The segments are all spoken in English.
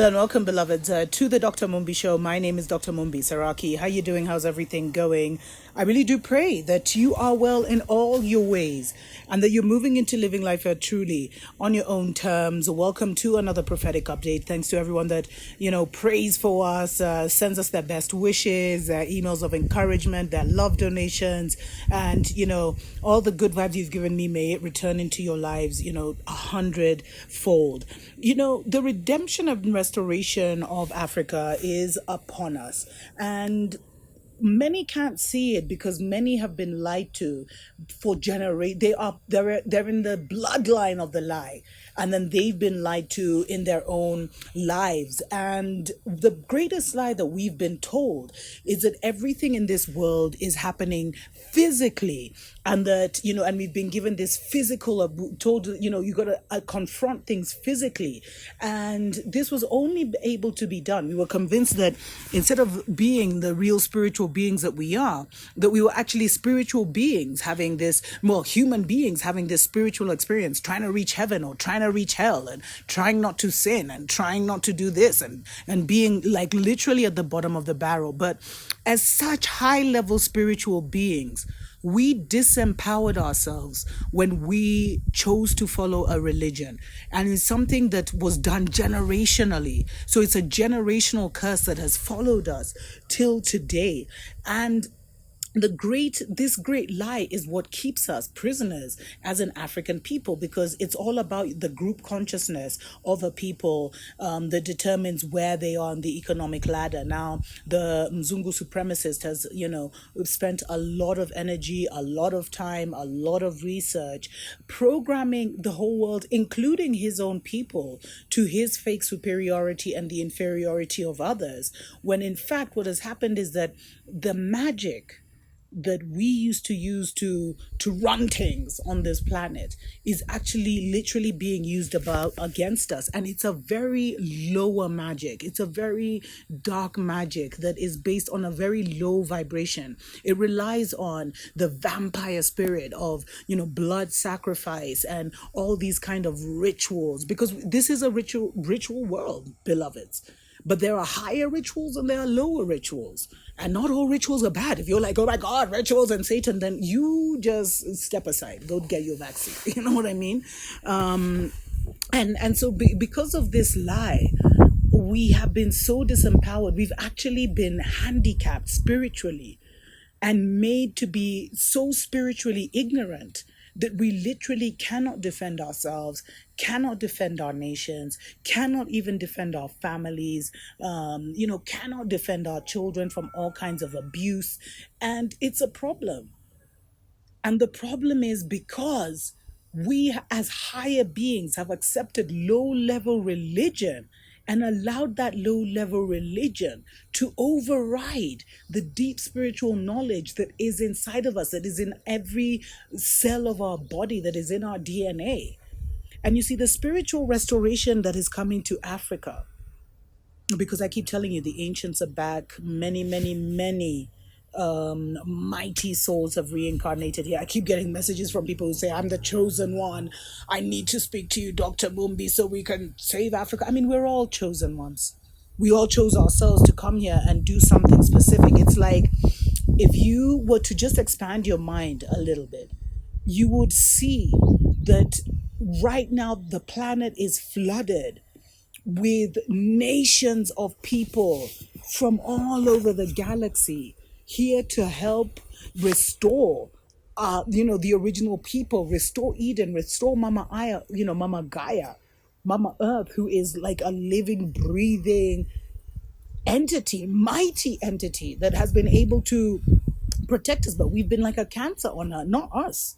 Hello and welcome, beloveds, to the Dr. Mumbi Show. My name is Dr. Mumbi Saraki. How you doing? How's everything going? I really do pray that you are well in all your ways and that you're moving into living life truly on your own terms. Welcome to another prophetic update. Thanks to everyone that, prays for us, sends us their best wishes, emails of encouragement, their love donations, and, all the good vibes you've given me, may it return into your lives, 100-fold. The redemption and restoration of Africa is upon us. And many can't see it because many have been lied to for generations. They're in the bloodline of the lie, and then they've been lied to in their own lives. And the greatest lie that we've been told is that everything in this world is happening physically, and that and we've been given this physical, told you got to confront things physically, and this was only able to be done. We were convinced that instead of being the real spiritual beings that we are, that we were actually spiritual beings having this, human beings having this spiritual experience, trying to reach heaven or trying to reach hell, and trying not to sin and trying not to do this, and being like literally at the bottom of the barrel. But as such high level spiritual beings, we disempowered ourselves when we chose to follow a religion. And it's something that was done generationally. So it's a generational curse that has followed us till today. And this great lie is what keeps us prisoners as an African people, because it's all about the group consciousness of a people that determines where they are on the economic ladder. Now, the Mzungu supremacist has, spent a lot of energy, a lot of time, a lot of research, programming the whole world, including his own people, to his fake superiority and the inferiority of others, when in fact what has happened is that the magic that we used to use to run things on this planet is actually literally being used against us. And it's a very lower magic. It's a very dark magic that is based on a very low vibration. It relies on the vampire spirit of, blood sacrifice and all these kind of rituals, because this is a ritual world, beloveds. But there are higher rituals and there are lower rituals. And not all rituals are bad. If you're like, oh my God, rituals and Satan, then you just step aside. Go get your vaccine. You know what I mean? And so because of this lie, we have been so disempowered. We've actually been handicapped spiritually and made to be so spiritually ignorant that we literally cannot defend ourselves, cannot defend our nations, cannot even defend our families, cannot defend our children from all kinds of abuse. And it's a problem. And the problem is because we as higher beings have accepted low-level religion and allowed that low-level religion to override the deep spiritual knowledge that is inside of us, that is in every cell of our body, that is in our DNA. And you see, the spiritual restoration that is coming to Africa, because I keep telling you, the ancients are back. Many, many, many mighty souls have reincarnated here. I keep getting messages from people who say, I'm the chosen one. I need to speak to you, Dr. Mumbi, so we can save Africa. I mean, we're all chosen ones. We all chose ourselves to come here and do something specific. It's like if you were to just expand your mind a little bit, you would see that right now the planet is flooded with nations of people from all over the galaxy here to help restore, the original people, restore Eden, restore Mama Aya, Mama Gaia, Mama Earth, who is like a living, breathing entity, mighty entity that has been able to protect us. But we've been like a cancer on her, not us,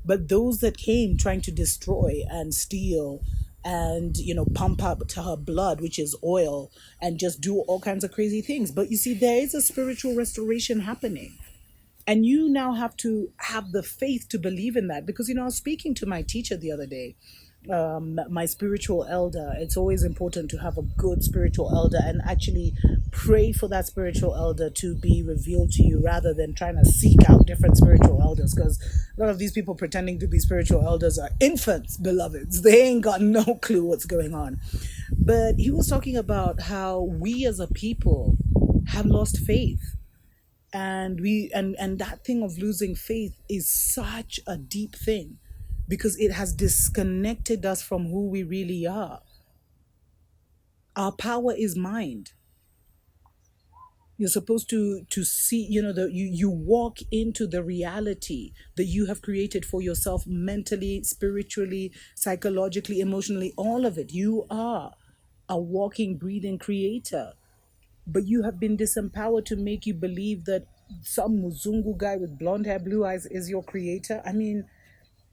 but those that came trying to destroy and steal and pump up to her blood, which is oil, and just do all kinds of crazy things. But you see, there is a spiritual restoration happening, and you now have to have the faith to believe in that. Because I was speaking to my teacher the other day, my spiritual elder. It's always important to have a good spiritual elder and actually pray for that spiritual elder to be revealed to you rather than trying to seek out different spiritual elders, because a lot of these people pretending to be spiritual elders are infants, beloveds. They ain't got no clue what's going on. But he was talking about how we as a people have lost faith, and that thing of losing faith is such a deep thing because it has disconnected us from who we really are. Our power is mind. You're supposed to see, you walk into the reality that you have created for yourself, mentally, spiritually, psychologically, emotionally, all of it. You are a walking, breathing creator, but you have been disempowered to make you believe that some Muzungu guy with blonde hair, blue eyes is your creator. I mean,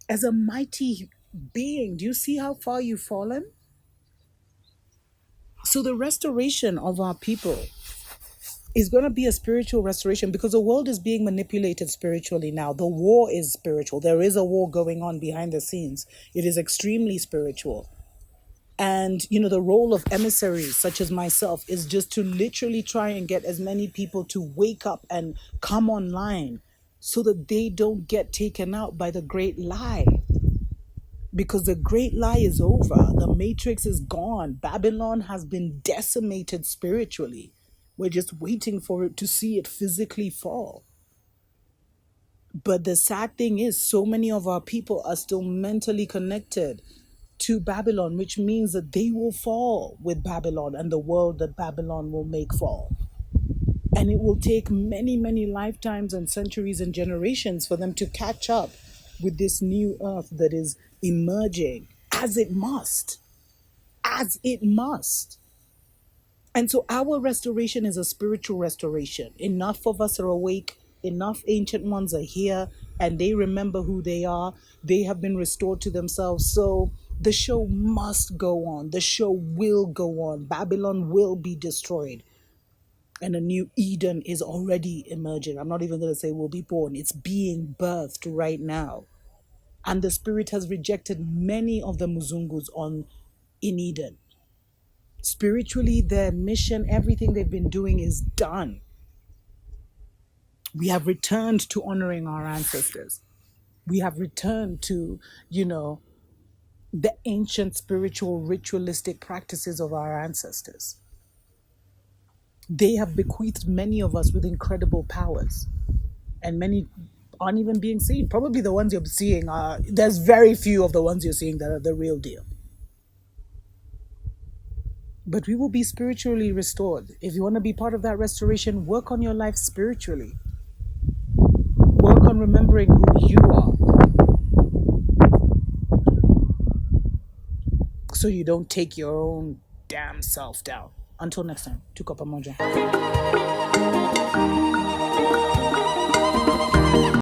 as a mighty being, do you see how far you've fallen? So the restoration of our people is going to be a spiritual restoration because the world is being manipulated spiritually now. The war is spiritual. There is a war going on behind the scenes. It is extremely spiritual. And, the role of emissaries such as myself is just to literally try and get as many people to wake up and come online so that they don't get taken out by the great lie. Because the great lie is over. The matrix is gone. Babylon has been decimated spiritually. We're just waiting for it to see it physically fall. But the sad thing is, so many of our people are still mentally connected to Babylon, which means that they will fall with Babylon and the world that Babylon will make fall. And it will take many, many lifetimes and centuries and generations for them to catch up with this new earth that is emerging, as it must. As it must. And so our restoration is a spiritual restoration. Enough of us are awake, enough ancient ones are here, and they remember who they are. They have been restored to themselves. So the show must go on. The show will go on. Babylon will be destroyed. And a new Eden is already emerging. I'm not even going to say will be born. It's being birthed right now. And the spirit has rejected many of the Muzungus in Eden. Spiritually, their mission, everything they've been doing is done. We have returned to honoring our ancestors. We have returned to, the ancient spiritual ritualistic practices of our ancestors. They have bequeathed many of us with incredible powers, and many aren't even being seen. Probably the ones you're seeing there's very few of the ones you're seeing that are the real deal. But we will be spiritually restored. If you want to be part of that restoration, work on your life spiritually. Work on remembering who you are, so you don't take your own damn self down. Until next time, Tukopa Moja.